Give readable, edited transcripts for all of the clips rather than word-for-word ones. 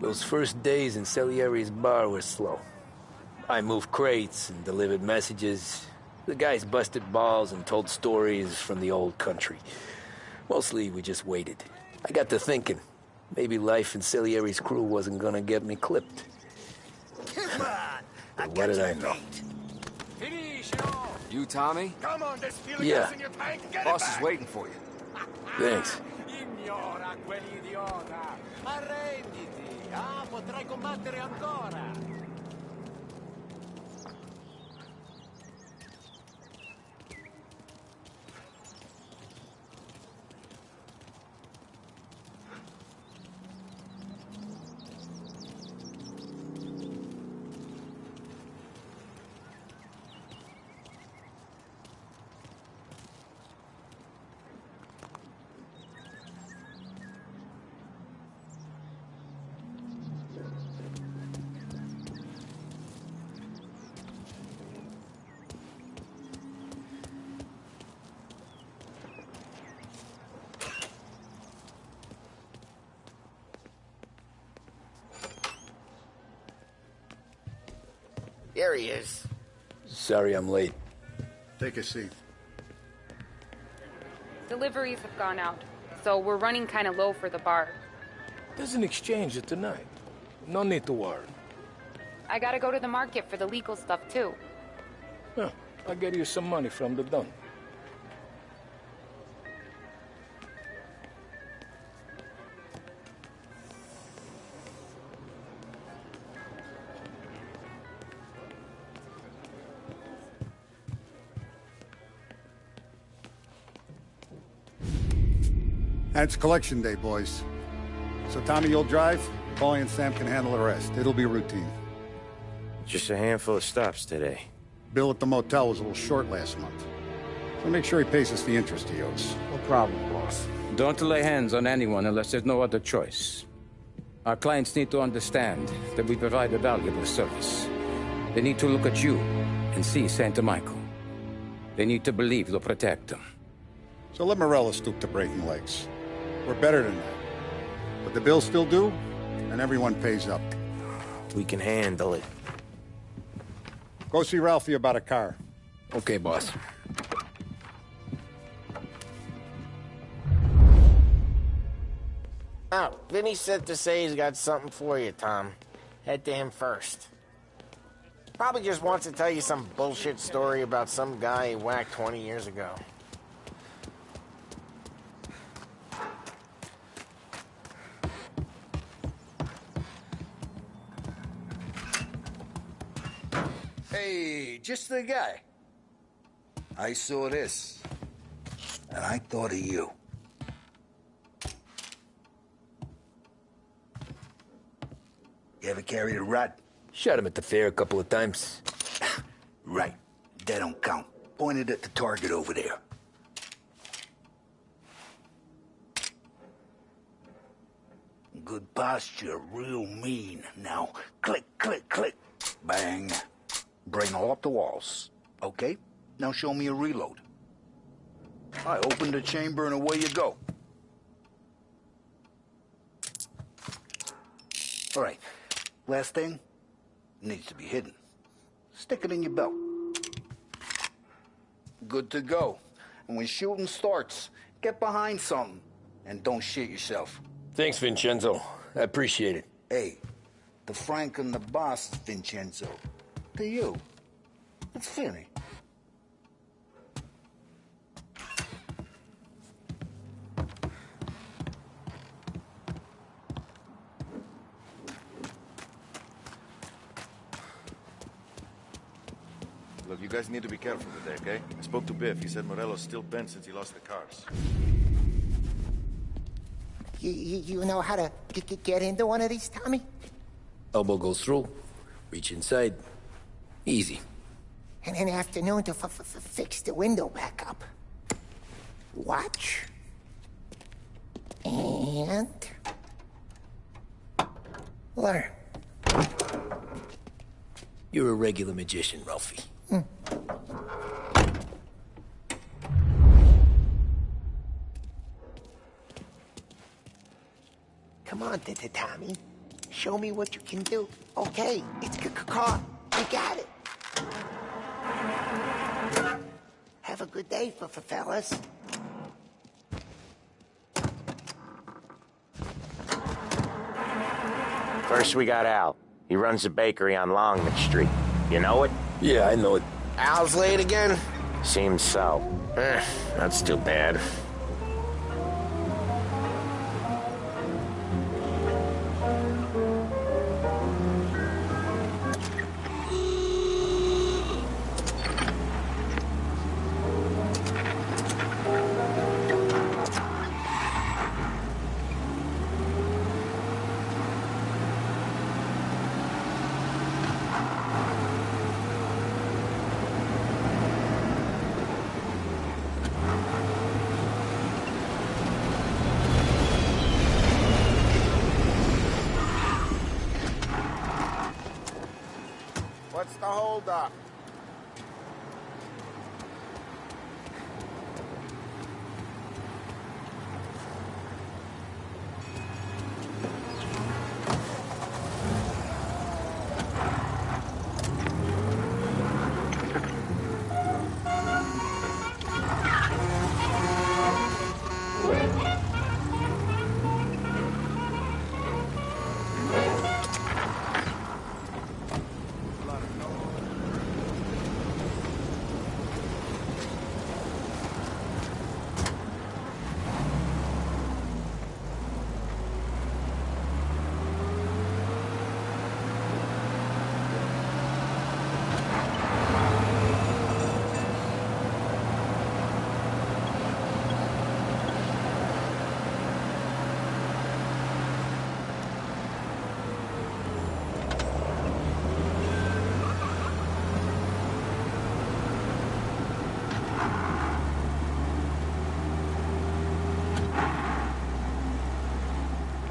Those first days in Salieri's bar were slow. I moved crates and delivered messages. The guys busted balls and told stories from the old country. Mostly, we just waited. I got to thinking, maybe life in Salieri's crew wasn't gonna get me clipped. Come on! But what did I know? You, Tommy? Come on, there's fuel Yeah. gas in your tank. Get Boss it is back. waiting for you. Thanks. Ignora quell'idiota! Arrenditi! Ah, potrai combattere ancora! There he is. Sorry I'm late. Take a seat. Deliveries have gone out, so we're running kind of low for the bar. There's an exchange tonight. No need to worry. I gotta go to the market for the legal stuff, too. Huh, I'll get you some money from the dump. And it's collection day, boys. So Tommy, you'll drive. Paulie and Sam can handle the rest. It'll be routine. Just a handful of stops today. Bill at the motel was a little short last month. So make sure he pays us the interest he owes. No problem, boss. Don't lay hands on anyone unless there's no other choice. Our clients need to understand that we provide a valuable service. They need to look at you and see Santa Michael. They need to believe you'll protect them. So let Morella stoop to breaking legs. We're better than that. But the bills still due, and everyone pays up. We can handle it. Go see Ralphie about a car. Okay, boss. Oh, Vinny said to say he's got something for you, Tom. Head to him first. Probably just wants to tell you some bullshit story about some guy he whacked 20 years ago. Hey, just the guy. I saw this, and I thought of you. You ever carried a rat? Shot him at the fair a couple of times. Right. That don't count. Pointed at the target over there. Good posture, real mean. Now, click, click, click. Bang. Bring all up the walls. Okay? Now show me a reload. I open the chamber and away you go. All right. Last thing. Needs to be hidden. Stick it in your belt. Good to go. And when shooting starts, get behind something. And don't shit yourself. Thanks, Vincenzo. I appreciate it. Hey, the Frank and the boss, Vincenzo. To you. It's Finny. Look, you guys need to be careful today, okay? I spoke to Biff. He said Morello's still bent since he lost the cars. You know how to get into one of these, Tommy? Elbow goes through. Reach inside. Easy. And an afternoon to fix the window back up. Watch. And... learn. You're a regular magician, Ralphie. Come on, Tommy. Show me what you can do. Okay, it's car. I got it. Have a good day, fellas. First, we got Al. He runs a bakery on Longman Street. You know it? Yeah, I know it. Al's late again? Seems so. That's too bad. What's the holdup?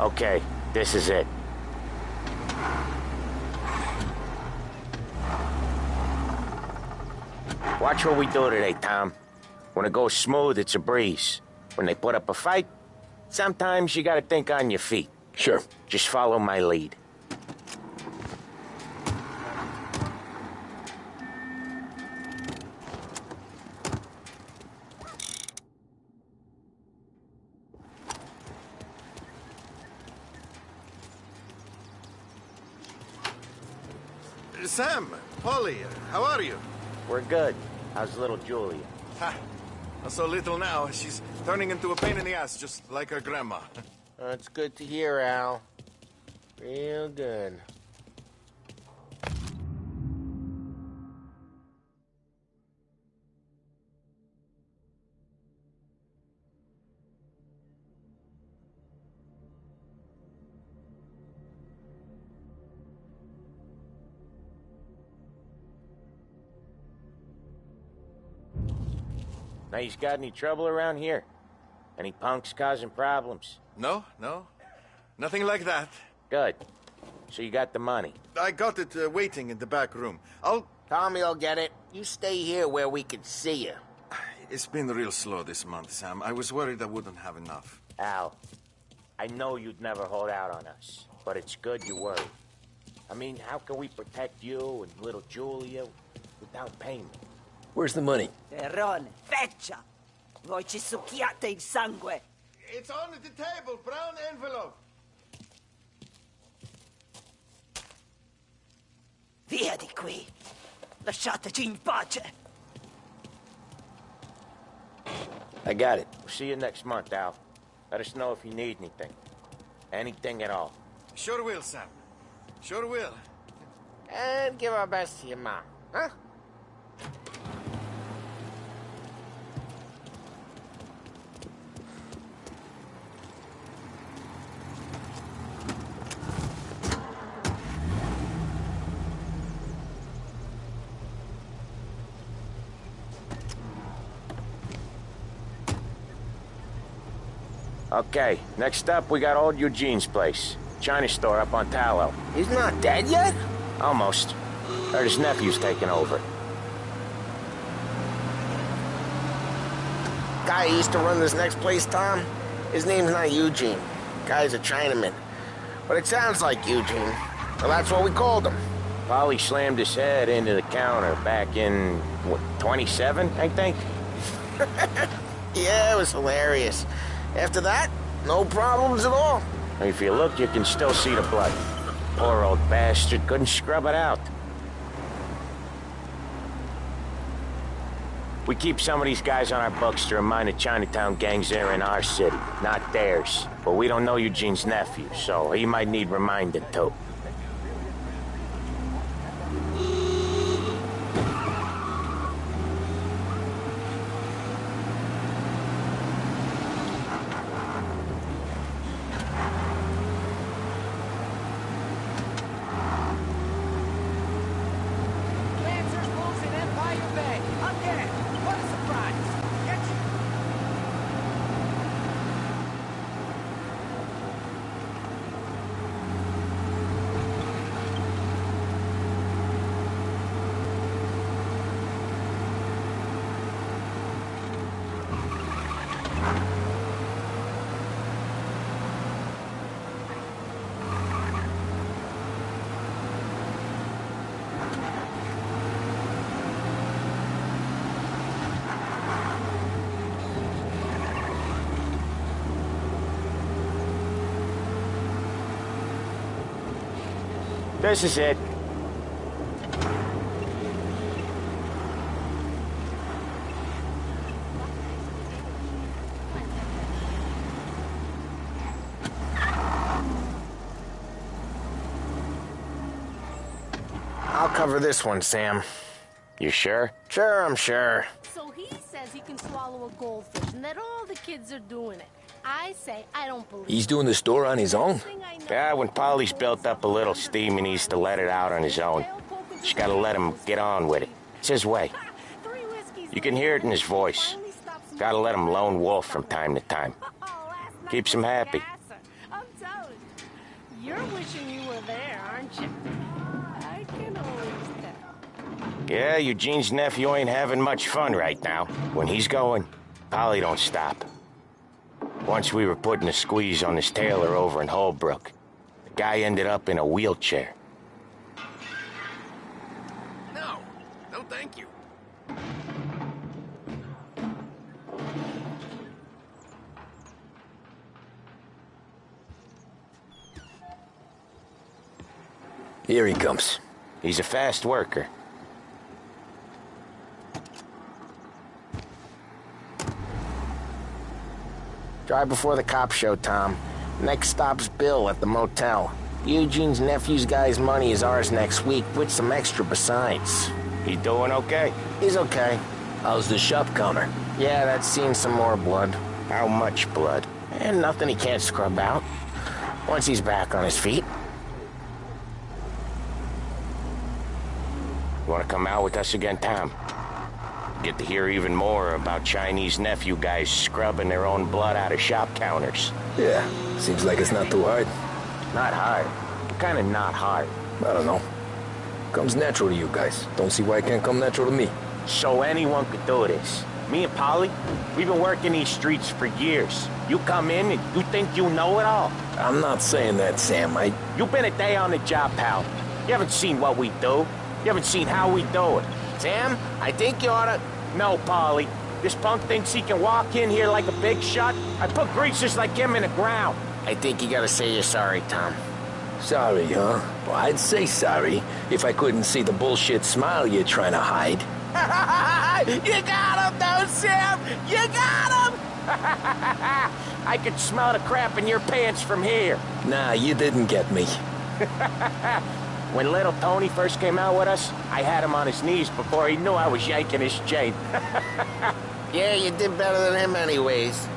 Okay, this is it. Watch what we do today, Tom. When it goes smooth, it's a breeze. When they put up a fight, sometimes you gotta think on your feet. Sure. Just follow my lead. Sam, Polly, how are you? We're good. How's little Julia? Ha! Not so little now. She's turning into a pain in the ass, just like her grandma. That's good to hear, Al. Real good. Now, you got any trouble around here? Any punks causing problems? No. Nothing like that. Good. So you got the money? I got it waiting in the back room. Tommy will get it. You stay here where we can see you. It's been real slow this month, Sam. I was worried I wouldn't have enough. Al, I know you'd never hold out on us, but it's good you worried. I mean, how can we protect you and little Julia without payment? Where's the money? Terrone, feccia! Voi ci succhiate il sangue! It's on the table, brown envelope. Via di qui! Lasciateci in pace! I got it. See you next month, Al. Let us know if you need anything. Anything at all. Sure will, Sam. Sure will. And give our best to your mom, huh? Okay, next up, we got old Eugene's place. China store up on Tallow. He's not dead yet? Almost. Heard his nephew's taking over. Guy who used to run this next place, Tom, his name's not Eugene. Guy's a Chinaman. But it sounds like Eugene. Well, that's what we called him. Polly slammed his head into the counter back in, what, 27, I think? Yeah, it was hilarious. After that, no problems at all. If you look, you can still see the blood. Poor old bastard couldn't scrub it out. We keep some of these guys on our books to remind the Chinatown gangs they're in our city, not theirs. But we don't know Eugene's nephew, so he might need reminding too. This is it. I'll cover this one, Sam. You sure? Sure, I'm sure. So he says he can swallow a goldfish and that all the kids are doing it. I say I don't believe He's doing the store on his own? Yeah, when Polly's built up a little steam, he needs to let it out on his own. Just gotta let him get on with it. It's his way. You can hear it in his voice. Gotta let him lone wolf from time to time. Keeps him happy. I'm telling you. You're wishing you were there, aren't you? I can always tell. Yeah, Eugene's nephew ain't having much fun right now. When he's going, Polly don't stop. Once we were putting a squeeze on this tailor over in Holbrook. The guy ended up in a wheelchair. No, no thank you. Here he comes. He's a fast worker. Drive before the cops show, Tom. Next stop's Bill at the motel. Eugene's nephew's guy's money is ours next week, with some extra besides. He doing okay? He's okay. How's the shop counter? Yeah, that's seen some more blood. How much blood? And nothing he can't scrub out. Once he's back on his feet. You want to come out with us again, Tom? Get to hear even more about Chinese nephew guys scrubbing their own blood out of shop counters. Yeah, seems like it's not too hard. Not hard. Kind of not hard. I don't know. Comes natural to you guys. Don't see why it can't come natural to me. So anyone could do this. Me and Polly, we've been working these streets for years. You come in and you think you know it all. I'm not saying that, Sam. You've been a day on the job, pal. You haven't seen what we do. You haven't seen how we do it. Sam, I think you oughta... No, Polly. This punk thinks he can walk in here like a big shot. I put greasers like him in the ground. I think you gotta say you're sorry, Tom. Sorry, huh? Well, I'd say sorry if I couldn't see the bullshit smile you're trying to hide. You got him, though, Sam! You got him! I could smell the crap in your pants from here. Nah, you didn't get me. When little Tony first came out with us, I had him on his knees before he knew I was yanking his chain. Yeah, you did better than him anyways.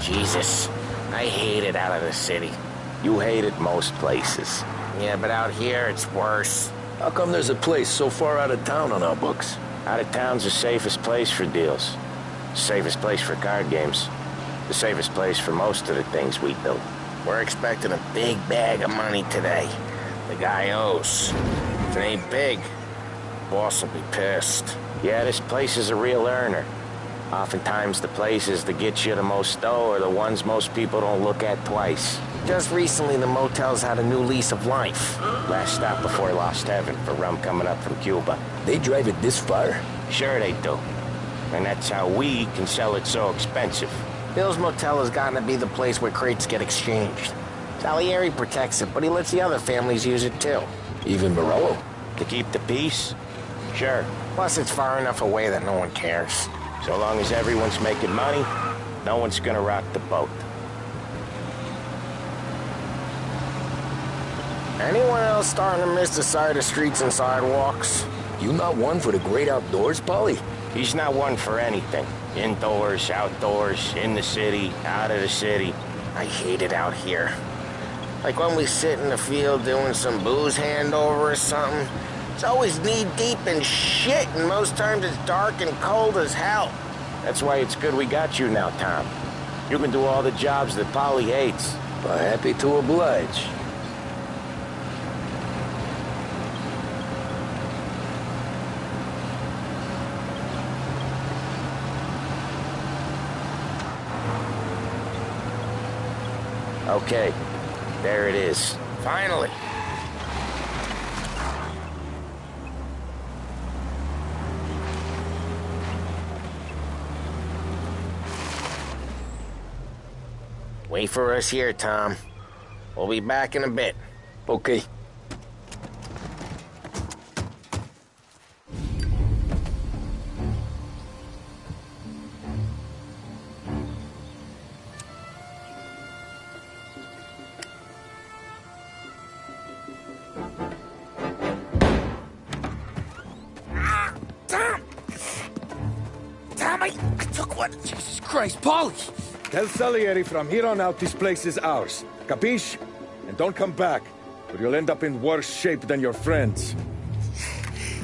Jesus, I hate it out of the city. You hate it most places. Yeah, but out here it's worse. How come there's a place so far out of town on our books? Out of town's the safest place for deals. Safest place for card games. The safest place for most of the things we do. We're expecting a big bag of money today. The guy owes. If it ain't big, boss will be pissed. Yeah, this place is a real earner. Oftentimes, the places that get you the most dough are the ones most people don't look at twice. Just recently, the motel's had a new lease of life. Last stop before Lost Heaven for rum coming up from Cuba. They drive it this far? Sure they do. And that's how we can sell it so expensive. Bill's Motel has gotten to be the place where crates get exchanged. Salieri protects it, but he lets the other families use it too. Even Morello? To keep the peace? Sure. Plus, it's far enough away that no one cares. So long as everyone's making money, no one's gonna rock the boat. Anyone else starting to miss the side of streets and sidewalks? You not one for the great outdoors, Paulie? He's not one for anything. Indoors, outdoors, in the city, out of the city. I hate it out here. Like when we sit in the field doing some booze handover or something. It's always knee-deep in shit, and most times it's dark and cold as hell. That's why it's good we got you now, Tom. You can do all the jobs that Paulie hates. Well, happy to oblige. Okay, there it is. Finally. Wait for us here, Tom. We'll be back in a bit. Okay. Tom, I took one. Jesus Christ, Paulie! Tell Salieri from here on out this place is ours. Capiche? And don't come back, or you'll end up in worse shape than your friends.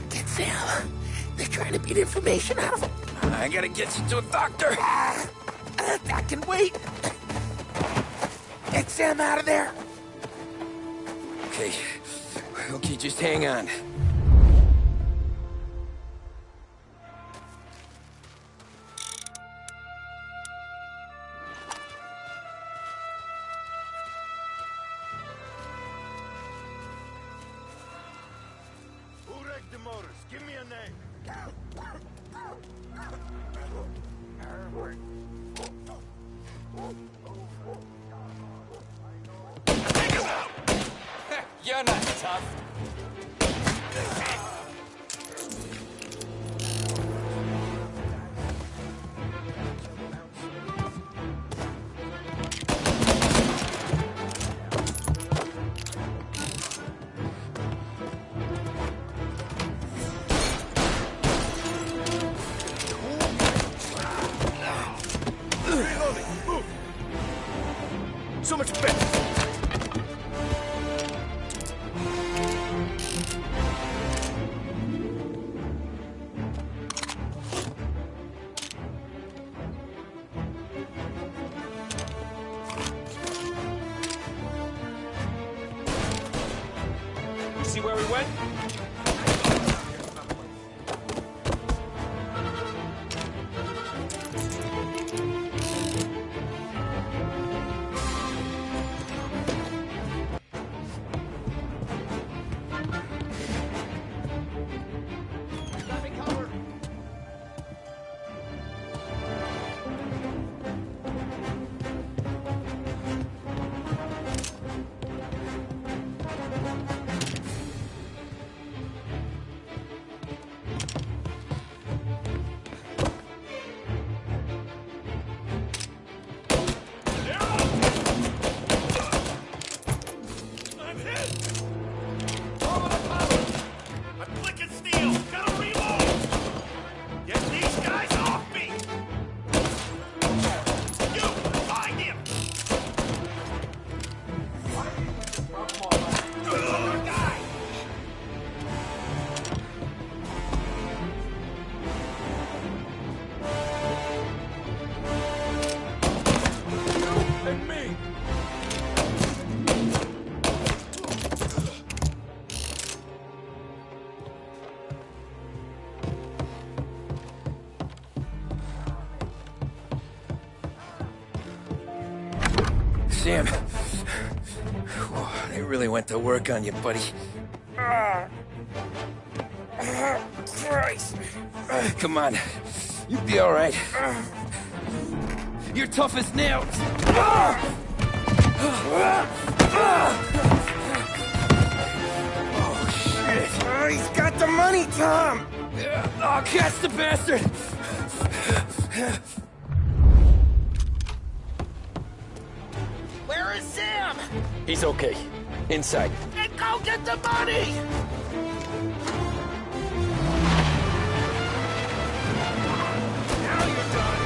Get Sam. They're trying to beat information out of him. I gotta get you to a doctor. I can wait. Get Sam out of there. Okay. Okay, just hang on. Give me a name. You're not tough. So much better. You see where we went? Sam. They really went to work on you, buddy. Christ. Come on. You'll be all right. You're tough as nails. Oh, shit. He's got the money, Tom. Oh, catch the bastard. Where is Sam? He's okay. Inside. Then go get the money! Now you're done.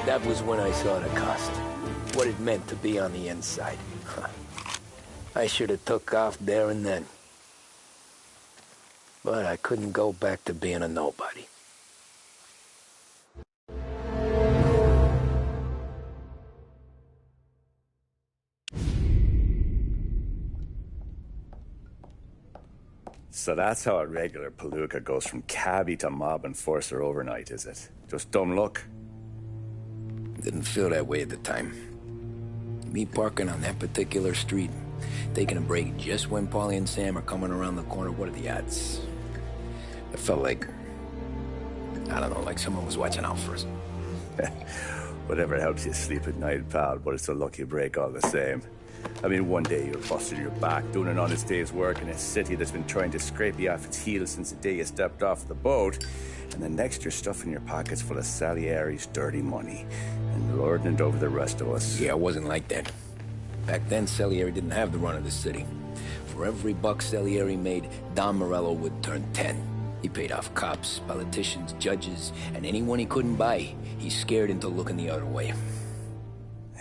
That was when I saw the cost. What it meant to be on the inside. I should have took off there and then. But I couldn't go back to being a nobody. So that's how a regular palooka goes from cabbie to mob enforcer overnight, is it? Just dumb luck? Didn't feel that way at the time. Me parking on that particular street, taking a break just when Paulie and Sam are coming around the corner, what are the odds? It felt like, I don't know, like someone was watching out for us. Whatever helps you sleep at night, pal, but it's a lucky break all the same. I mean, one day you're busted your back doing an honest day's work in a city that's been trying to scrape you off its heels since the day you stepped off the boat, and the next you're stuffing your pockets full of Salieri's dirty money and lording it over the rest of us. Yeah, it wasn't like that. Back then, Salieri didn't have the run of the city. For every buck Salieri made, Don Morello would turn 10. He paid off cops, politicians, judges, and anyone he couldn't buy, he scared into looking the other way.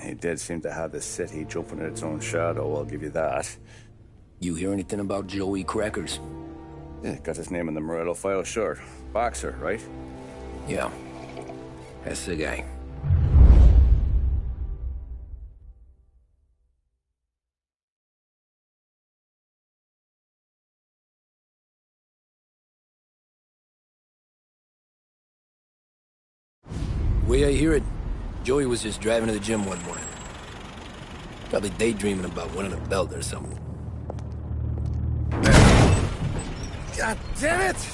He did seem to have the city jumping at its own shadow, I'll give you that. You hear anything about Joey Crackers? Yeah, got his name in the Morello file, sure. Boxer, right? Yeah. That's the guy. Way I hear it, Joey was just driving to the gym one morning. Probably daydreaming about winning a belt or something. God damn it!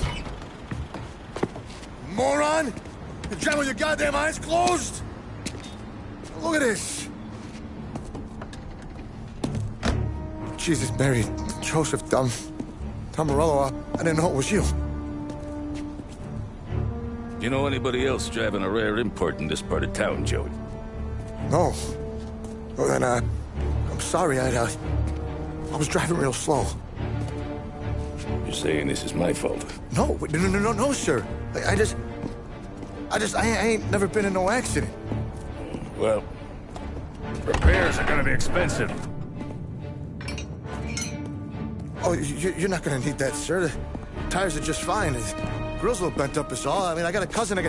Moron! You're driving with your goddamn eyes closed! Look at this! Jesus, Mary, Joseph, Tom Morello, I didn't know it was you. You know anybody else driving a rare import in this part of town, Joey? No. Well, then, I'm sorry, I was driving real slow. You're saying this is my fault? No, sir. I ain't never been in no accident. Well, repairs are gonna be expensive. Oh, you're not gonna need that, sir. The tires are just fine. The grill's a little bent up is all. I mean, I got a cousin I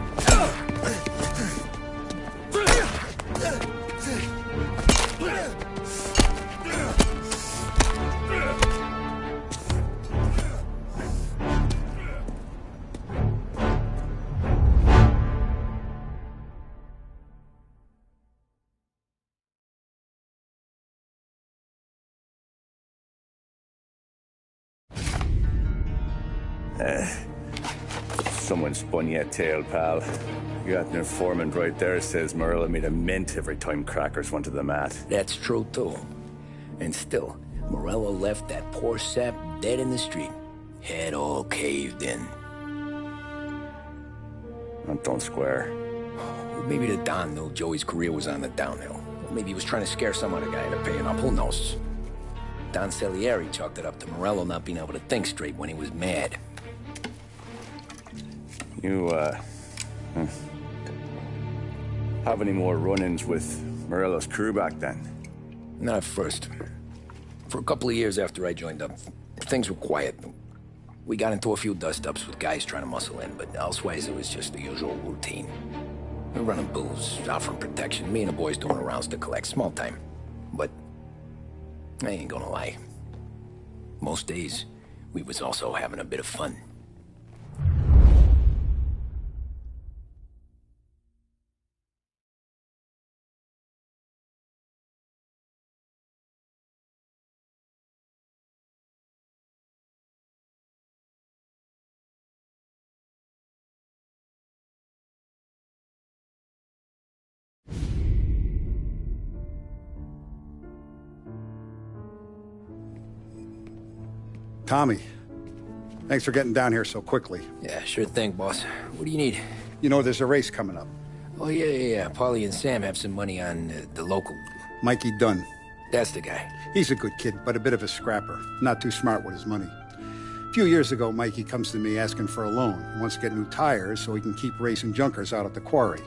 Someone spun you a tail, pal. You got an informant right there says Morello made a mint every time Crackers went to the mat. That's true, too. And still, Morello left that poor sap dead in the street. Head all caved in. That don't square. Maybe the Don knew Joey's career was on the downhill. Maybe he was trying to scare some other guy into paying up. Who knows? Don Salieri chalked it up to Morello not being able to think straight when he was mad. You, have any more run-ins with Morello's crew back then? Not at first. For a couple of years after I joined up, things were quiet. We got into a few dust-ups with guys trying to muscle in, but elsewise it was just the usual routine. We're running booze, out from protection. Me and the boys doing rounds to collect. Small time. But I ain't gonna lie. Most days, we was also having a bit of fun. Tommy, thanks for getting down here so quickly. Yeah, sure thing, boss. What do you need? You know, there's a race coming up. Oh, yeah. Paulie and Sam have some money on the local. Mikey Dunn. That's the guy. He's a good kid, but a bit of a scrapper. Not too smart with his money. A few years ago, Mikey comes to me asking for a loan. He wants to get new tires so he can keep racing junkers out at the quarry.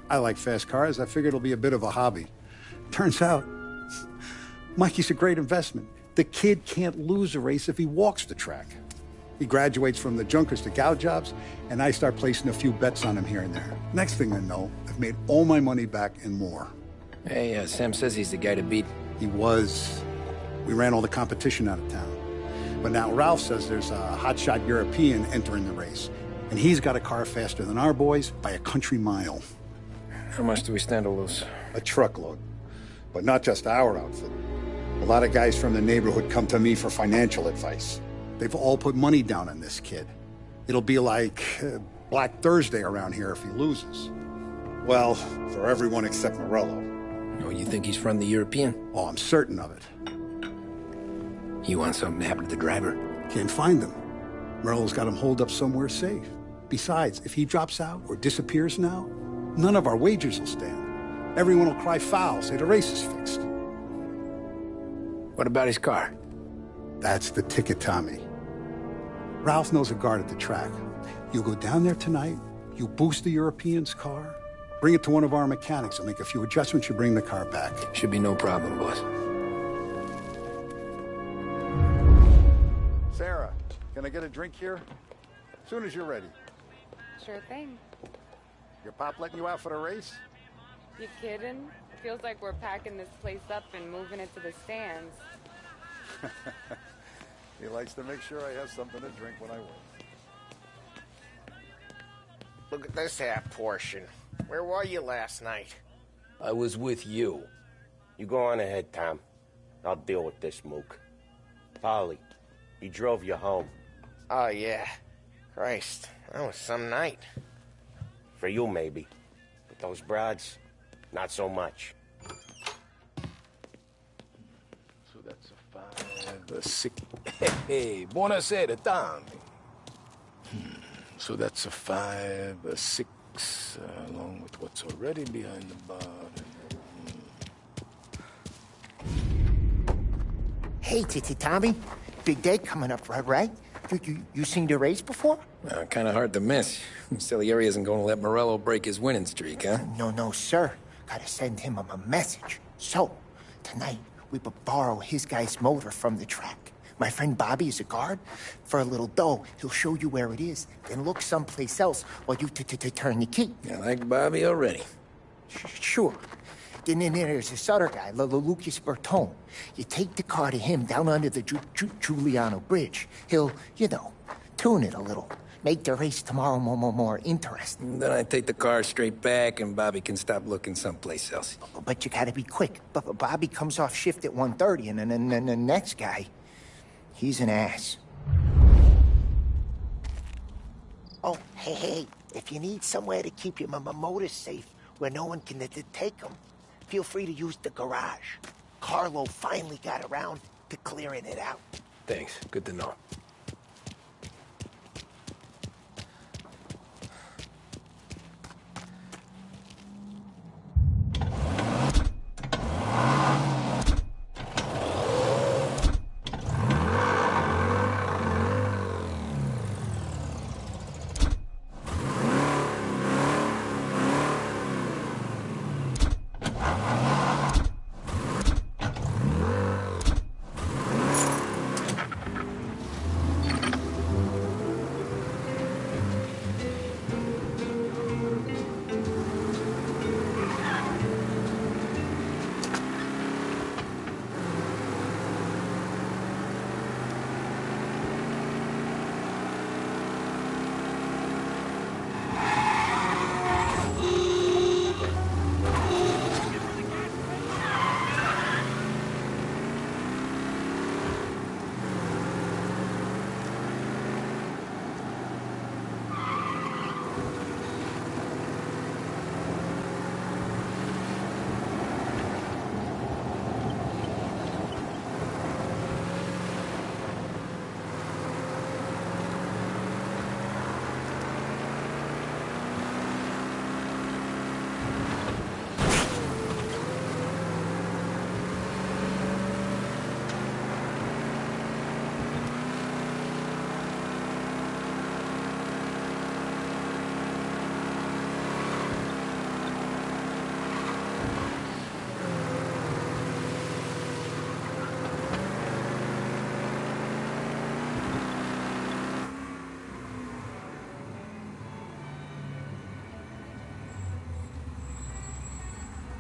I like fast cars. I figured it'll be a bit of a hobby. Turns out, Mikey's a great investment. The kid can't lose a race if he walks the track. He graduates from the junkers to gal jobs, and I start placing a few bets on him here and there. Next thing I know, I've made all my money back and more. Hey, Sam says he's the guy to beat. He was. We ran all the competition out of town. But now Ralph says there's a hotshot European entering the race, and he's got a car faster than our boys by a country mile. How much do we stand to lose? A truckload. But not just our outfit. A lot of guys from the neighborhood come to me for financial advice. They've all put money down on this kid. It'll be like Black Thursday around here if he loses. Well, for everyone except Morello. Oh, you think he's from the European? Oh, I'm certain of it. You want something to happen to the driver? Can't find him. Morello's got him holed up somewhere safe. Besides, if he drops out or disappears now, none of our wagers will stand. Everyone will cry foul, say the race is fixed. What about his car? That's the ticket, Tommy. Ralph knows a guard at the track. You go down there tonight, you boost the European's car, bring it to one of our mechanics, and make a few adjustments, you bring the car back. Should be no problem, boss. Sarah, can I get a drink here? As soon as you're ready. Sure thing. Your pop letting you out for the race? You kidding? Feels like we're packing this place up and moving it to the stands. He likes to make sure I have something to drink when I work. Look at this half portion. Where were you last night? I was with you. You go on ahead, Tom. I'll deal with this mook. Polly, he drove you home. Oh, yeah. Christ, that was some night. For you, maybe. But those broads, not so much. So that's a 5, a 6. Hey, buonasera, Tommy. So that's a 5, a 6, along with what's already behind the bar. Hey, Tommy. Big day coming up, right? You seen the race before? Kind of hard to miss. Salieri isn't going to let Morello break his winning streak, huh? No, sir. Gotta send him a message. So, tonight, we borrow his guy's motor from the track. My friend Bobby is a guard. For a little dough, he'll show you where it is, then look someplace else while you turn the key. I like Bobby already. Sure. Then there's this other guy, Lucas Bertone. You take the car to him down under the Giuliano Bridge. He'll, tune it a little. Make the race tomorrow more interesting. Then I take the car straight back and Bobby can stop looking someplace else. But you gotta be quick. But Bobby comes off shift at 1:30 and then the next guy, he's an ass. Oh, hey, if you need somewhere to keep your motor safe where no one can take them, feel free to use the garage. Carlo finally got around to clearing it out. Thanks. Good to know.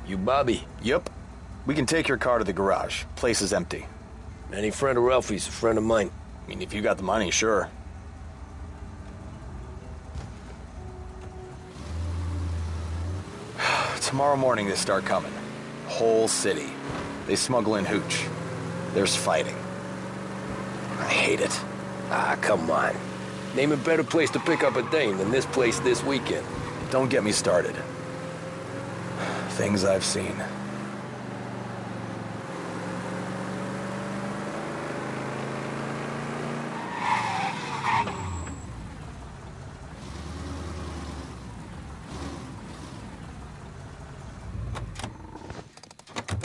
You Bobby? Yep. We can take your car to the garage. Place is empty. Any friend of Ralphie's a friend of mine. I mean, if you got the money, sure. Tomorrow morning they start coming. Whole city. They smuggle in hooch. There's fighting. I hate it. Ah, come on. Name a better place to pick up a dame than this place this weekend. Don't get me started. Things I've seen.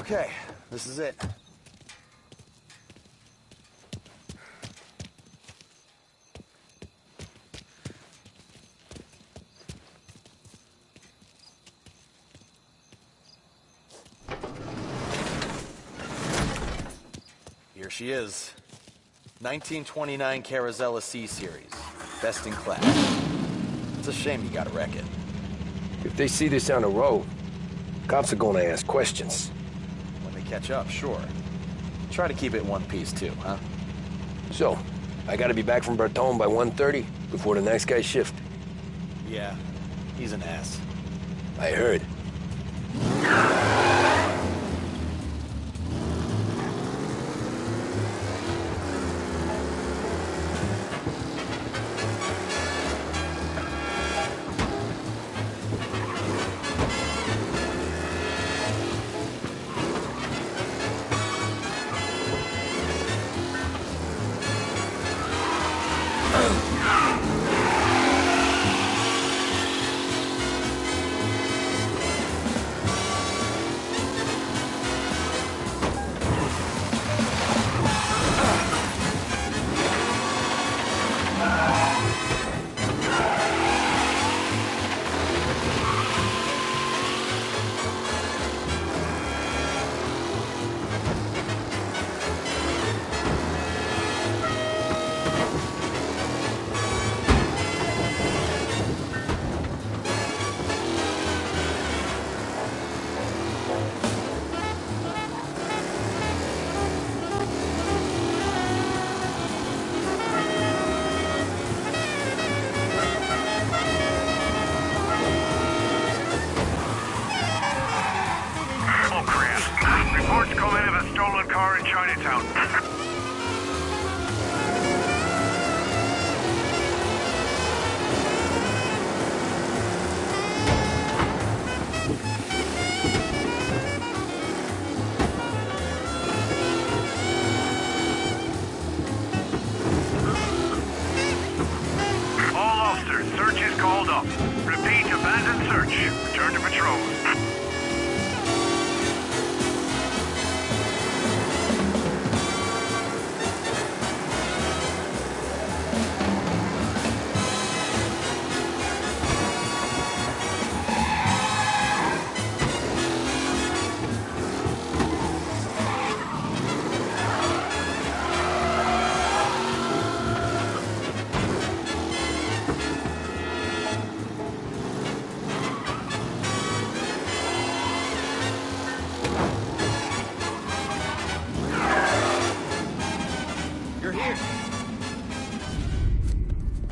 Okay, this is it. Here she is. 1929 Carazella C-Series. Best in class. It's a shame you gotta wreck it. If they see this on the road, cops are gonna ask questions. When they catch up, sure. Try to keep it in one piece too, huh? So, I gotta be back from Bertone by 1:30 before the next guy's shift. Yeah, he's an ass. I heard.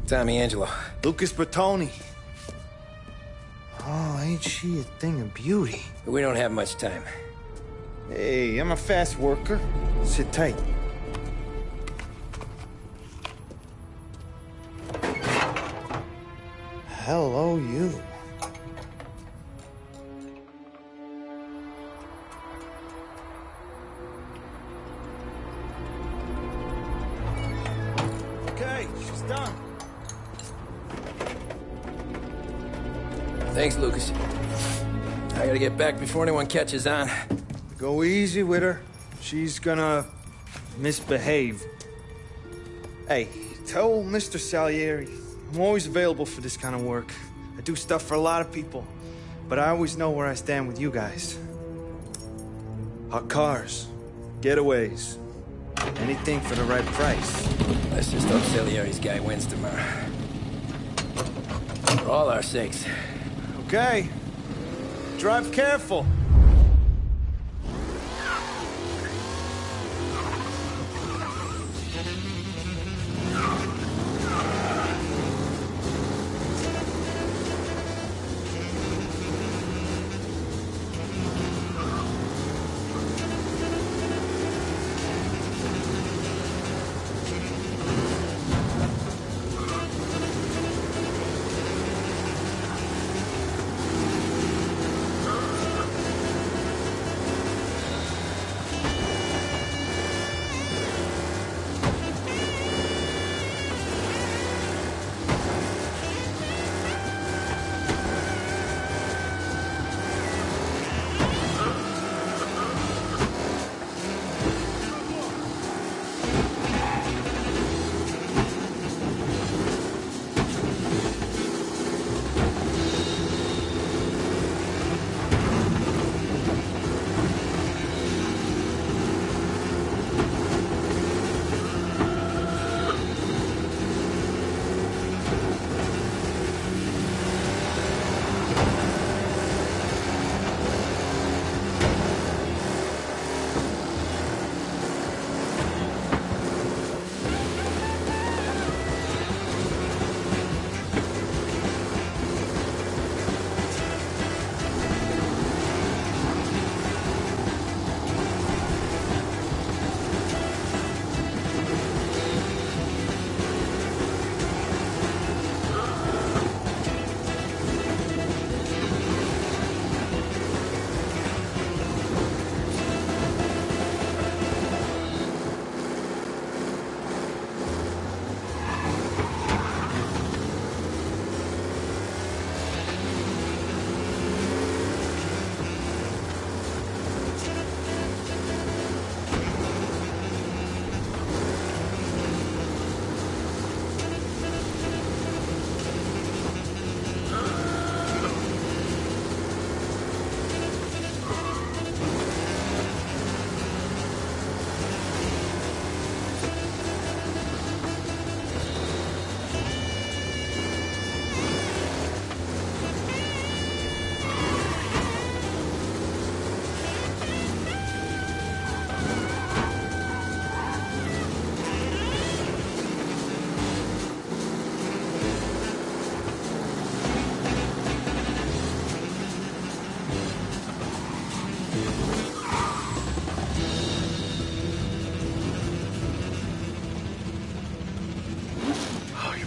Tommy Angelo. Lucas Bertoni. Oh, ain't she a thing of beauty? We don't have much time. Hey, I'm a fast worker. Sit tight. Hello, you. Okay, she's done. Thanks, Lucas. I gotta get back before anyone catches on. Go easy with her. She's gonna misbehave. Hey, tell Mr. Salieri I'm always available for this kind of work. I do stuff for a lot of people, but I always know where I stand with you guys. Hot cars, getaways, anything for the right price. Let's just hope Salieri's guy wins tomorrow. For all our sakes. Okay. Drive careful.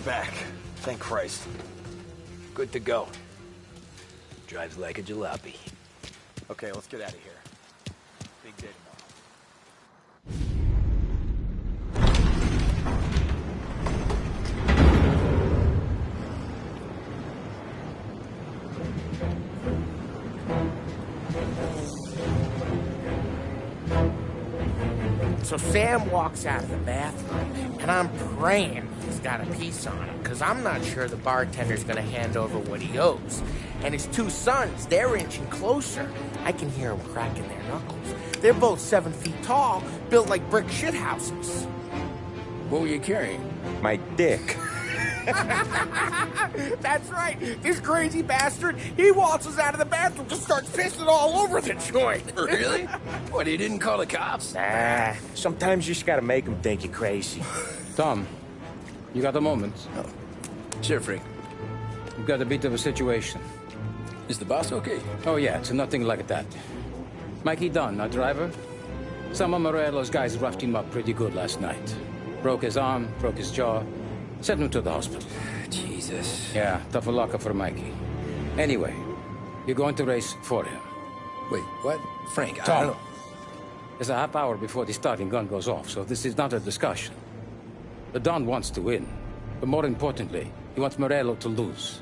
Back. Thank Christ. Good to go. Drives like a jalopy. Okay, let's get out of here. Big day tomorrow. So Sam walks out of the bathroom, and I'm praying he's got a piece on him, because I'm not sure the bartender's going to hand over what he owes. And his two sons, they're inching closer. I can hear them cracking their knuckles. They're both 7 feet tall, built like brick shithouses. What were you carrying? My dick. That's right. This crazy bastard, he waltzes out of the bathroom, just starts pissing all over the joint. Really? What, he didn't call the cops? Nah, sometimes you just gotta make him think you're crazy. Tom, you got a moment? Sure, Frank. We've got a bit of a situation. Is the boss okay? Oh, yeah, it's nothing like that. Mikey Dunn, our driver. Some of Morello's guys roughed him up pretty good last night. Broke his arm, broke his jaw. Sent him to the hospital. Jesus. Yeah, tough luck for Mikey. Anyway, you're going to race for him. Wait, what? Frank, Tom, I don't... there's a half hour before the starting gun goes off, so this is not a discussion. The Don wants to win, but more importantly, he wants Morello to lose.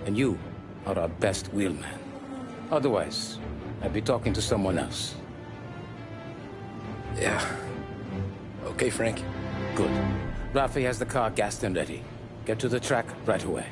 And you are our best wheelman. Otherwise, I'd be talking to someone else. Yeah. Okay, Frank. Good. Rafi has the car gassed and ready. Get to the track right away.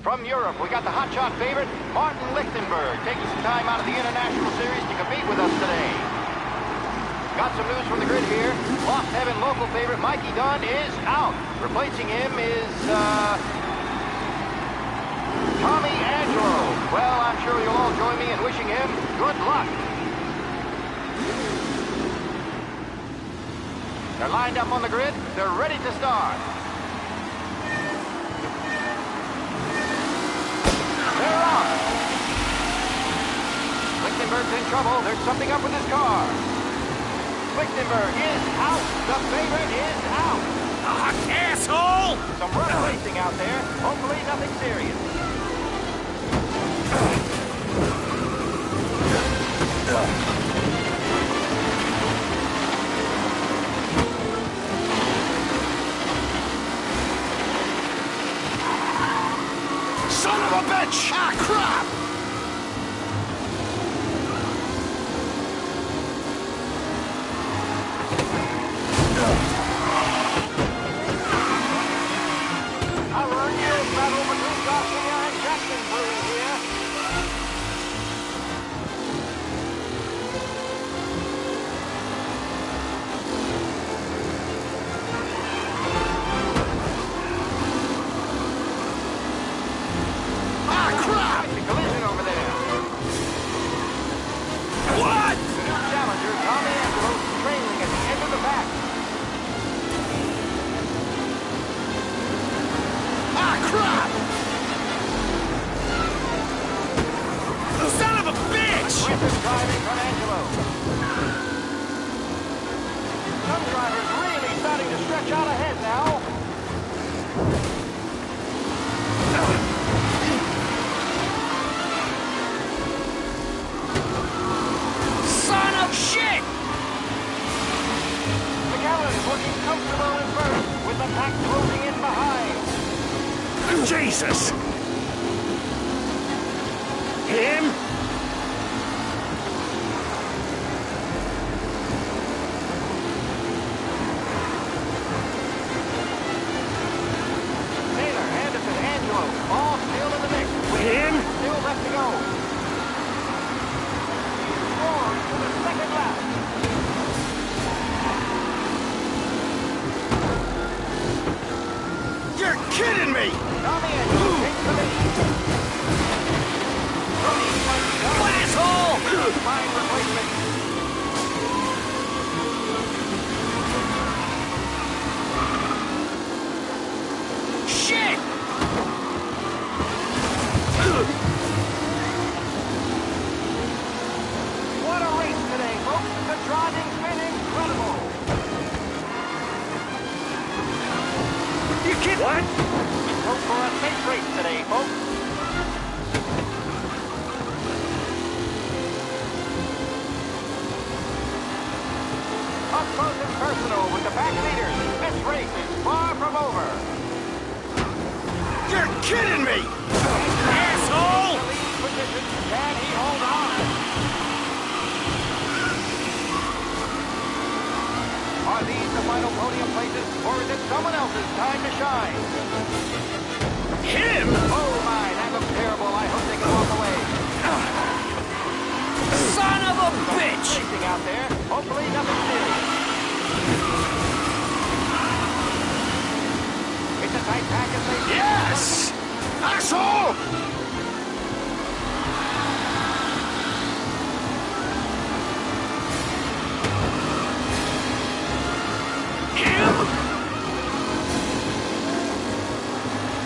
From Europe, we got the hotshot favorite, Martin Lichtenberg, taking some time out of the International Series to compete with us today. Got some news from the grid here. Lost Heaven local favorite Mikey Dunn is out. Replacing him is, Tommy Angelo. Well, I'm sure you'll all join me in wishing him good luck. They're lined up on the grid. They're ready to start. They're off. Lichtenberg's in trouble. There's something up with his car. Lichtenberg is out. The favorite is out. Asshole! Some rough racing out there. Hopefully nothing serious. Son of a bitch! Ah, crap! Our year's battle between Garcia and Jackson brewing here. Ah, crap! It's a collision over there. What? New challenger, Tommy Angelo, trailing at the end of the pack. Ah, crap! Son of a bitch! Aggressive driving from Angelo. Some drivers really starting to stretch out ahead now. Son of shit! McAllen's looking comfortable in first, with the pack closing in behind. Jesus! Him? Taylor, Anderson, Angelo, all still in the mix. With Him? still left to go. On to the second lap. You're kidding me! Tommy Angelo takes the lead. Tony might be gone. Asshole! Fine replacement. Shit! What a race today, folks. The driving's been incredible. You kidding? What? Hope for a safe race today, folks. Up close and personal with the pack leaders. This race is far from over. You're kidding me! Asshole! Lead position. Can he hold on? Are these the final podium places, or is it someone else's time to shine? Him? Oh my, that looks terrible. I hope they can walk away. Son of a bitch! Racing out there. Hopefully nothing serious. Yes! Asshole!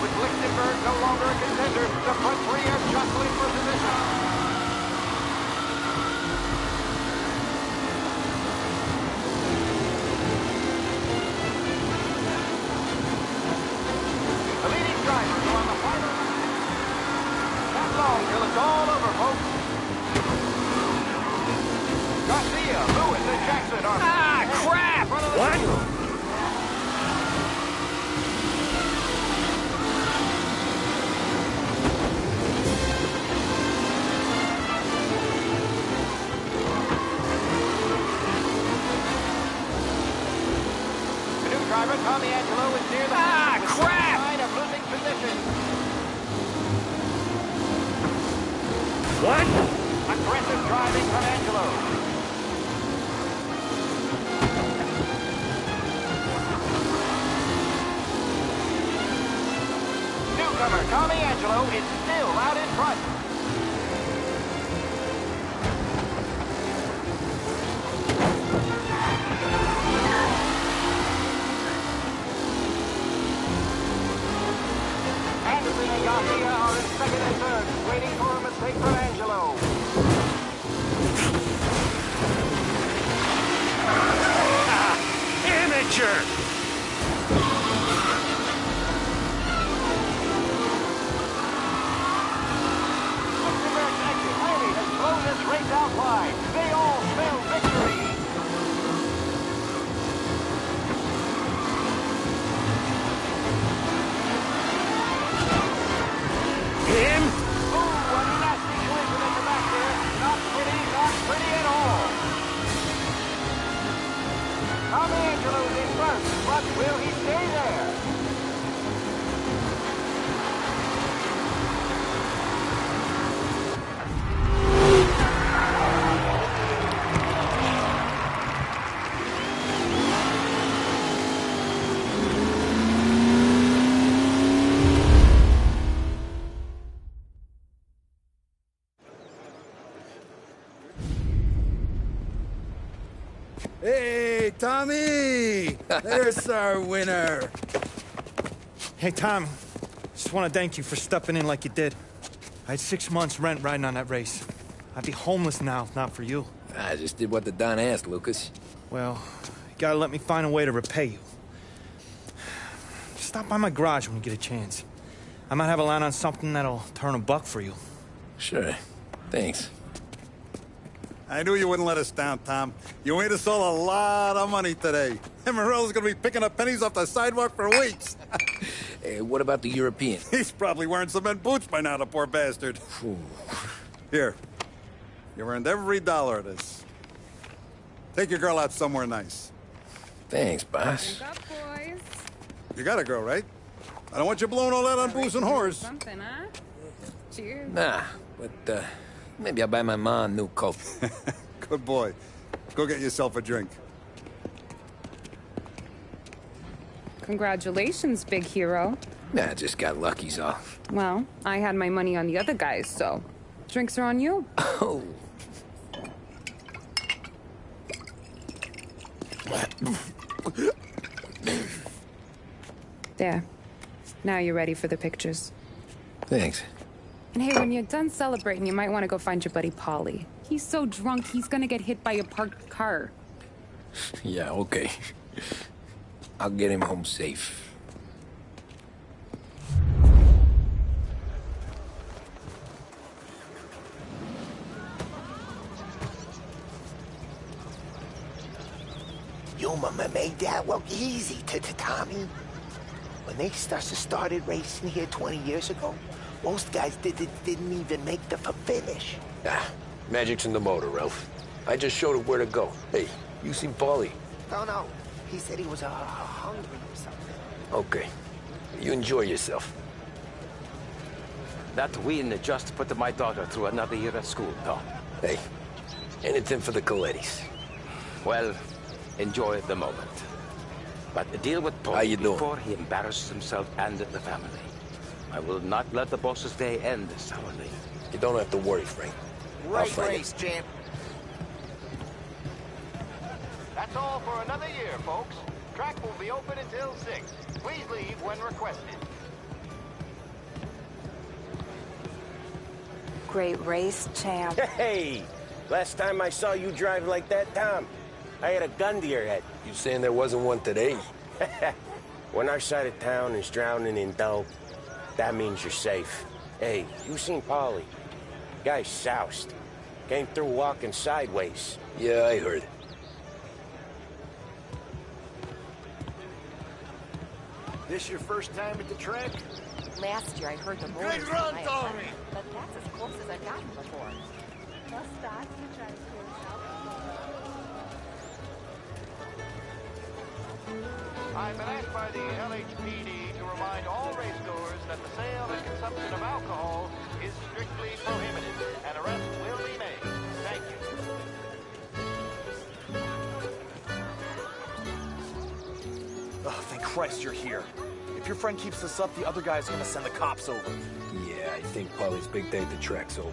With Lichtenberg no longer a contender, the front three are jostling for position. The leading drivers are on the final lap. Not long till it's all over, folks. Garcia, Lewis, and Jackson are... Ah, crap! What? The new driver, Tommy Angelo, is near the... crap! Line of losing position. What? Aggressive driving from Angelo. Newcomer Tommy Angelo is still out in front. Anderson and Garcia are in second and third, waiting for a mistake from Angelo. Amateur! Lichtenberg's exit really has blown this race out wide. They all spell victory. Him? Ooh, a nasty collision at the back there. Not pretty at all. Tommy Angelo's in first, but will he stay there? Hey, Tommy! There's our winner. Hey, Tom. Just want to thank you for stepping in like you did. I had 6 months rent riding on that race. I'd be homeless now if not for you. I just did what the Don asked, Lucas. Well, you gotta let me find a way to repay you. Stop by my garage when you get a chance. I might have a line on something that'll turn $1 for you. Sure. Thanks. I knew you wouldn't let us down, Tom. You made us all a lot of money today. And Morello's gonna be picking up pennies off the sidewalk for weeks. Hey, what about the European? He's probably wearing cement boots by now, the poor bastard. Here. You've earned every dollar of this. Take your girl out somewhere nice. Thanks, boss. Wake up, boys. You got a girl, right? I don't want you blowing all that on booze and whores. Something, huh? Cheers. Nah, but, maybe I'll buy my mom a new coat. Good boy. Go get yourself a drink. Congratulations, big hero. Nah, I just got lucky's all. Well, I had my money on the other guys, so drinks are on you. Oh. There. Now you're ready for the pictures. Thanks. And hey, when you're done celebrating, you might want to go find your buddy Paulie. He's so drunk, he's gonna get hit by a parked car. Yeah, okay. I'll get him home safe. Your mama made that look easy to Tommy. When they started racing here 20 years ago, most guys didn't even make the finish. Ah, magic's in the motor, Ralph. I just showed him where to go. Hey, you seen Paulie? No. He said he was hungry or something. Okay. You enjoy yourself. That win just put my daughter through another year at school, Tom. Hey, anything for the Colettis. Well, enjoy the moment. But deal with Paul How you doing? before he embarrasses himself and the family. I will not let the boss's day end sourly. You don't have to worry, Frank. Right race, champ. That's all for another year, folks. Track will be open until 6. Please leave when requested. Great race, champ. Hey! Last time I saw you drive like that, Tom, I had a gun to your head. You saying there wasn't one today? When our side of town is drowning in dope, that means you're safe. Hey, you seen Paulie? Guy's soused. Came through walking sideways. Yeah, I heard. This your first time at the track? Last year I heard the roar. Good run, Tommy! But that's as close as I've gotten before. I've been asked by the LHPD to remind all racegoers that the sale and consumption of alcohol is strictly prohibited. An arrest will be made. Thank you. Oh, thank Christ you're here. If your friend keeps this up, the other guy's gonna send the cops over. Yeah, I think Paulie's big day at the track's over.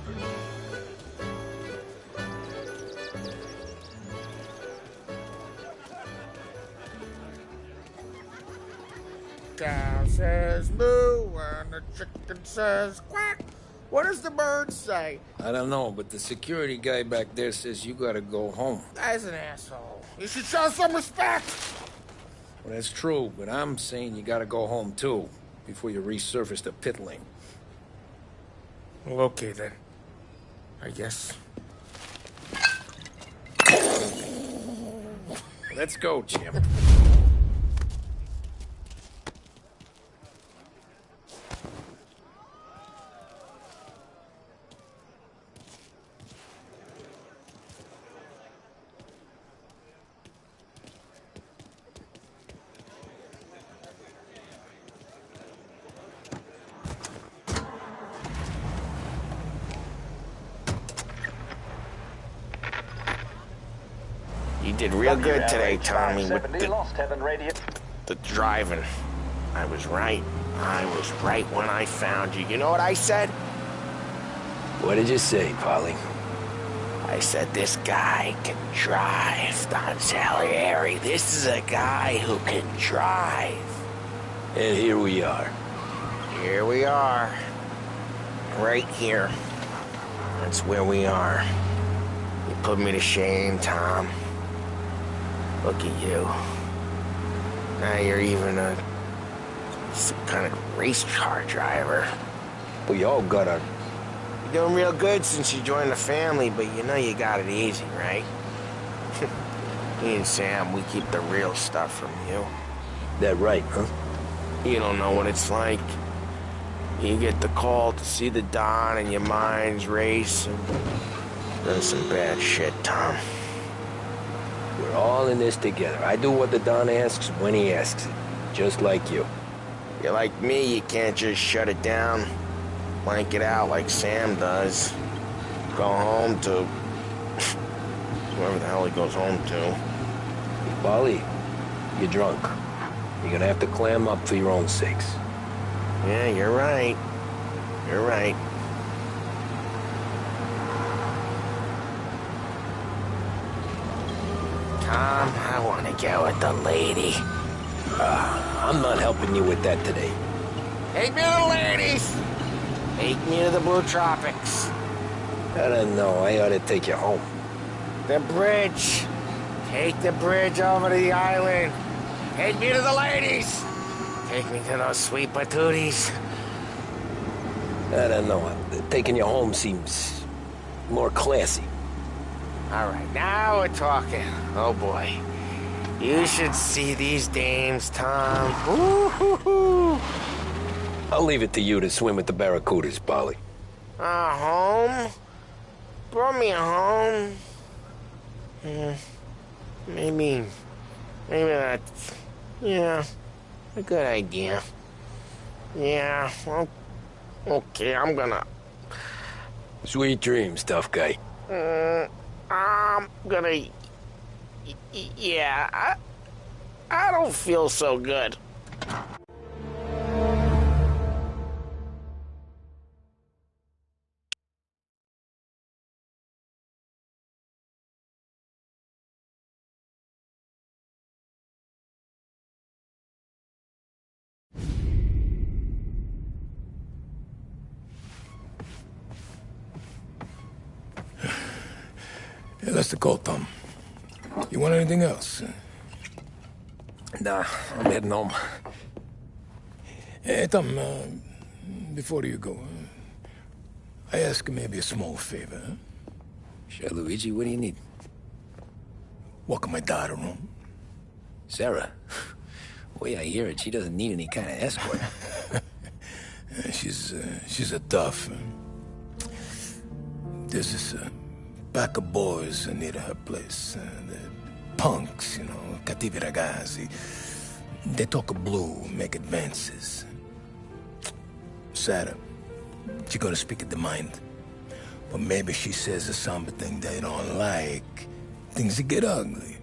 Cow says moo and the chicken says quack. What does the bird say? I don't know, but the security guy back there says you gotta go home. Guy's an asshole. You should show some respect. Well, that's true, but I'm saying you gotta go home too, before you resurface the pit lane. Well, okay then. I guess. Let's go, champ. You did real good today, Tommy, with the driving. I was right. I was right when I found you. You know what I said? What did you say, Paulie? I said, this guy can drive, Don Salieri. This is a guy who can drive. And here we are. Here we are. Right here. That's where we are. You put me to shame, Tom. Look at you. Now you're even some kind of race car driver. We all gotta... You're doing real good since you joined the family, but you know you got it easy, right? Me and Sam, we keep the real stuff from you. That right, huh? You don't know what it's like. You get the call to see the Don and your mind's race and done some bad shit, Tom. We're all in this together. I do what the Don asks when he asks it. Just like you. You're like me, you can't just shut it down. Blank it out like Sam does. Go home to... whoever the hell he goes home to. Paulie, you're drunk. You're gonna have to clam up for your own sakes. Yeah, you're right. You're right. Tom, I want to go with the lady. I'm not helping you with that today. Take me to the ladies! Take me to the Blue Tropics. I don't know. I ought to take you home. The bridge. Take the bridge over to the island. Take me to the ladies. Take me to those sweet patooties. I don't know. Taking you home seems more classy. All right, now we're talking. Oh, boy. You should see these dames, Tom. Woo-hoo-hoo. I'll leave it to you to swim with the barracudas, Paulie. Home? Brought me home. Maybe that's, yeah, a good idea. Yeah, well, okay, I'm gonna... Sweet dreams, tough guy. I'm gonna... Yeah, I don't feel so good. Hey, that's the call, Tom. You want anything else? Nah, I'm heading home. Hey, Tom, before you go, I ask maybe a small favor. Huh? Sure, Luigi, what do you need? Welcome my daughter home. Sarah? The way I hear it, she doesn't need any kind of escort. She's a tough. There's this pack of boys near her place. They're punks, you know, cattivi ragazzi. They talk blue, make advances. Sarah, she gonna speak at the mind. But maybe she says something they don't like. Things get ugly.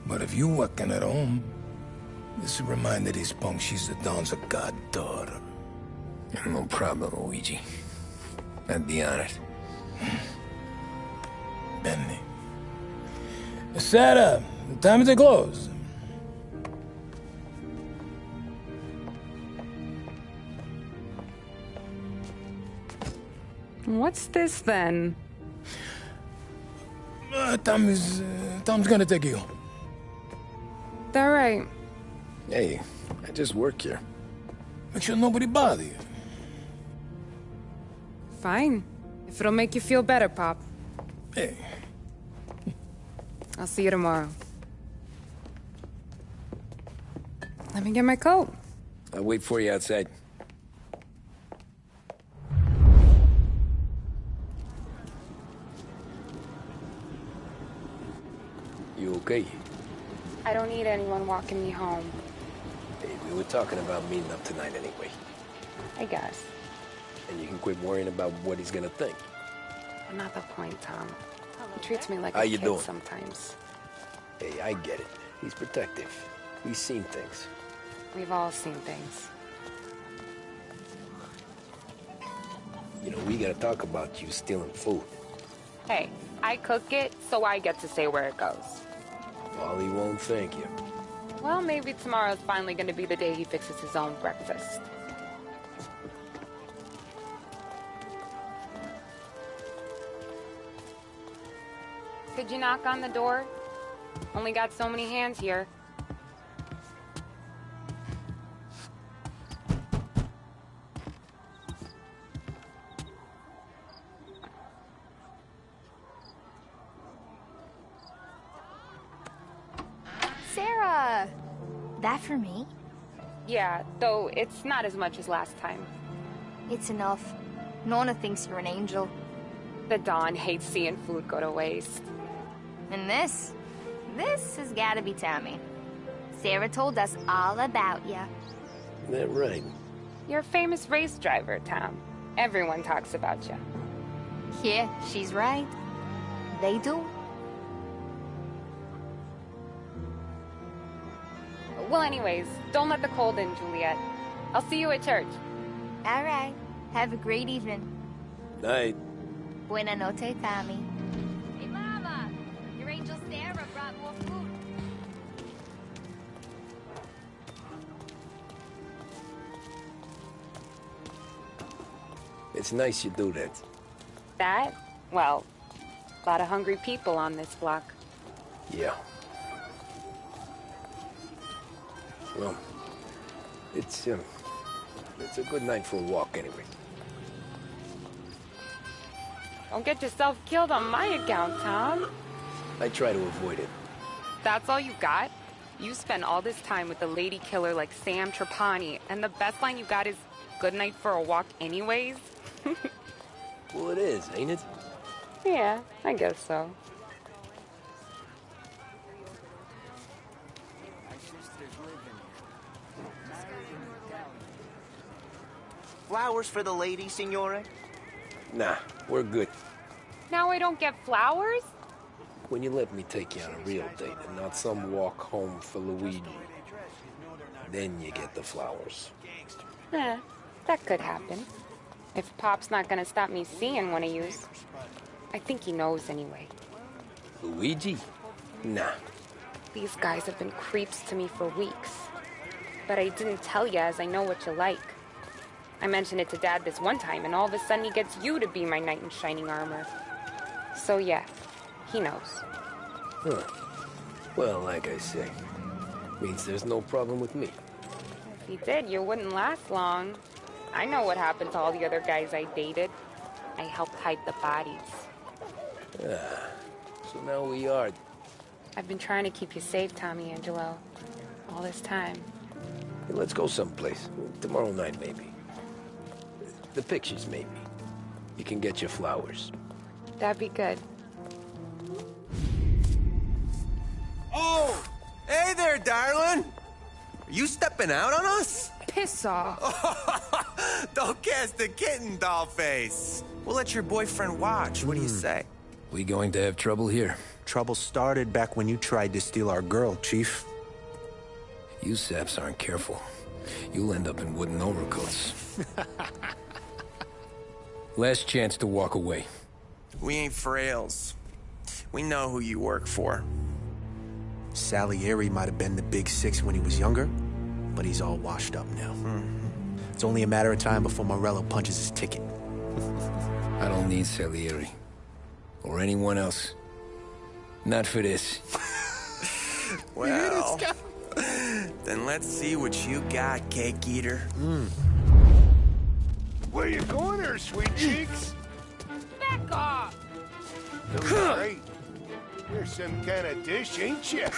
But if you working at home, just remind these punks she's the Don's a goddaughter. No problem, Luigi. I'd be honored. Benny. Sarah, time to close. What's this then? Tom's gonna take you home. All right. Hey, I just work here. Make sure nobody bother you. Fine. If it'll make you feel better, Pop. Hey. I'll see you tomorrow. Let me get my coat. I'll wait for you outside. You okay? I don't need anyone walking me home. Hey, we were talking about meeting up tonight anyway. I guess. And you can quit worrying about what he's gonna think. Not the point, Tom. He treats me like How a you kid doing? sometimes. Hey, I get it. He's protective. He's seen things. We've all seen things. You know, we gotta talk about you stealing food. Hey, I cook it, so I get to say where it goes. Ollie won't thank you. Well, maybe tomorrow's finally gonna be the day he fixes his own breakfast. Could you knock on the door? Only got so many hands here. Sarah! That for me? Yeah, though it's not as much as last time. It's enough. Nona thinks you're an angel. The Don hates seeing food go to waste. And this has gotta be Tommy. Sarah told us all about you. That right? You're a famous race driver, Tom. Everyone talks about you. Yeah, she's right. They do. Well, anyways, don't let the cold in, Juliet. I'll see you at church. All right. Have a great evening. Night. Buena noche, Tommy. Hey, Mama! Your angel Sarah brought more food. It's nice you do that. That? Well, a lot of hungry people on this block. Yeah. Well, it's a good night for a walk anyway. Don't get yourself killed on my account, Tom. I try to avoid it. That's all you got? You spend all this time with a lady killer like Sam Trapani, and the best line you got is, "Good night for a walk anyways"? Well, it is, ain't it? Yeah, I guess so. Flowers for the lady, Signore? Nah, we're good. Now I don't get flowers? when you let me take you on a real date and not some walk home for Luigi. Then you get the flowers. That could happen. If Pop's not gonna stop me seeing one of yous. I think he knows anyway. Luigi? Nah. These guys have been creeps to me for weeks. But I didn't tell you as I know what you like. I mentioned it to Dad this one time, and all of a sudden he gets you to be my knight in shining armor. So yeah, he knows. Huh. Well, like I say, means there's no problem with me. If he did, you wouldn't last long. I know what happened to all the other guys I dated. I helped hide the bodies. So now we are. I've been trying to keep you safe, Tommy Angelo, all this time. Hey, let's go someplace. Tomorrow night, maybe. The pictures, maybe. You can get your flowers. That'd be good. Oh! Hey there, darling! Are you stepping out on us? Piss off. Don't cast the kitten, dollface. We'll let your boyfriend watch. What do you say? We going to have trouble here? Trouble started back when you tried to steal our girl, Chief. You saps aren't careful. You'll end up in wooden overcoats. Last chance to walk away. We ain't frails. We know who you work for. Salieri might have been the big six when he was younger, but he's all washed up now. It's only a matter of time before Morello punches his ticket. I don't need Salieri. Or anyone else. Not for this. Well, then let's see what you got, cake eater. Where you going there, sweet cheeks? Back off! Doing great. You're some kind of dish, ain't you?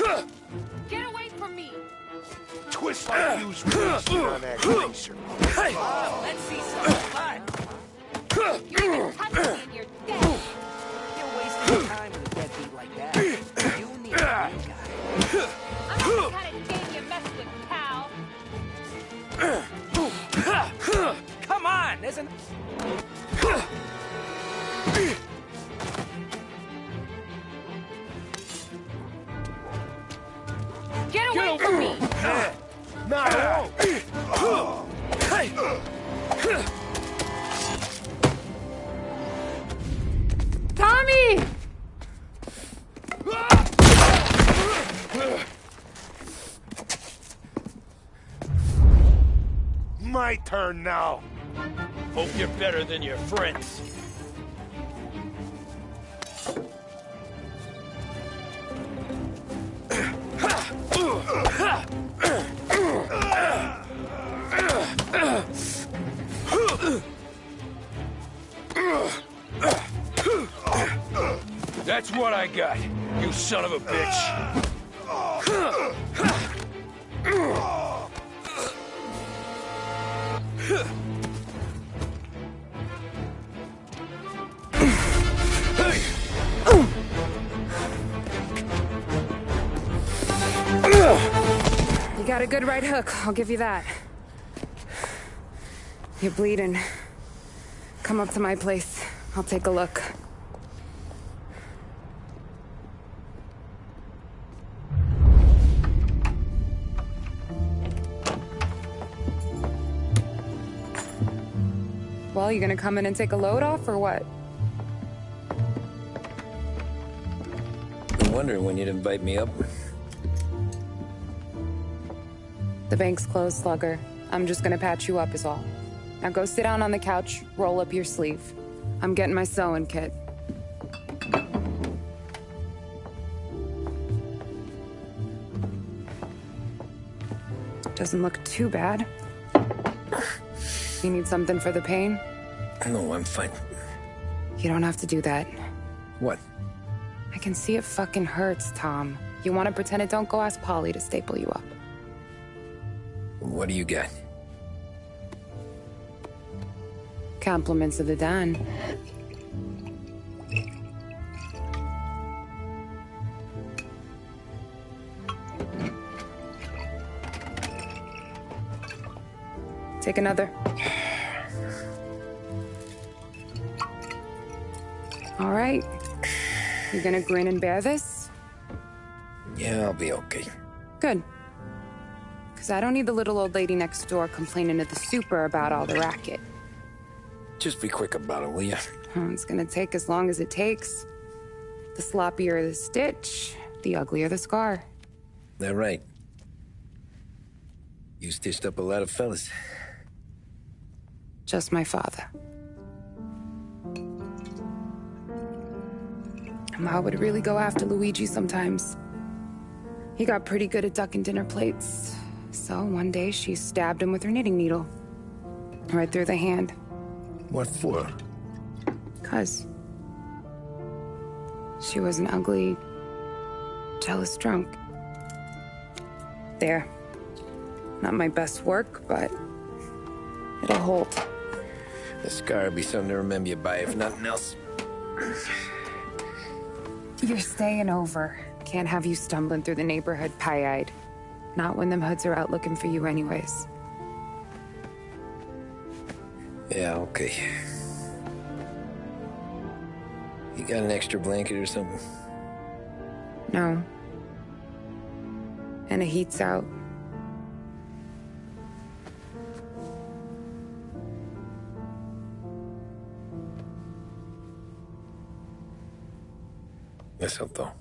Get away from me! Twist like you's wasted on that greaser. Let's see some blood. You even touch me and you're dead! You're wasting your time with a deadbeat like that. You need a new guy. I'm not the kind of dame you mess with, pal. Come on, isn't... Get away from me! No, I won't. Tommy! My turn now. Hope you're better than your friends. That's what I got, you son of a bitch. You got a good right hook, I'll give you that. You're bleeding. Come up to my place. I'll take a look. Well, you gonna come in and take a load off, or what? Been wondering when you'd invite me up. The bank's closed, Slugger. I'm just gonna patch you up is all. Now go sit down on the couch, roll up your sleeve. I'm getting my sewing kit. Doesn't look too bad. You need something for the pain? No, I'm fine. You don't have to do that. What? I can see it fucking hurts, Tom. You want to pretend it don't? Go ask Polly to staple you up. What do you got? Compliments of the Don. Take another. All right. You gonna grin and bear this? Yeah, I'll be okay. Good. Because I don't need the little old lady next door complaining to the super about all the racket. Just be quick about it, will ya? It's gonna take as long as it takes. The sloppier the stitch, the uglier the scar. That right. You stitched up a lot of fellas. Just my father. Ma would really go after Luigi sometimes. He got pretty good at ducking dinner plates. So one day she stabbed him with her knitting needle. Right through the hand. What for? 'Cause she was an ugly, jealous drunk. There. Not my best work, but it'll hold. The scar will be something to remember you by, if nothing else. You're staying over. Can't have you stumbling through the neighborhood pie-eyed. Not when them hoods are out looking for you anyways. Yeah, okay. You got an extra blanket or something? No. And the heat's out. Yes, though.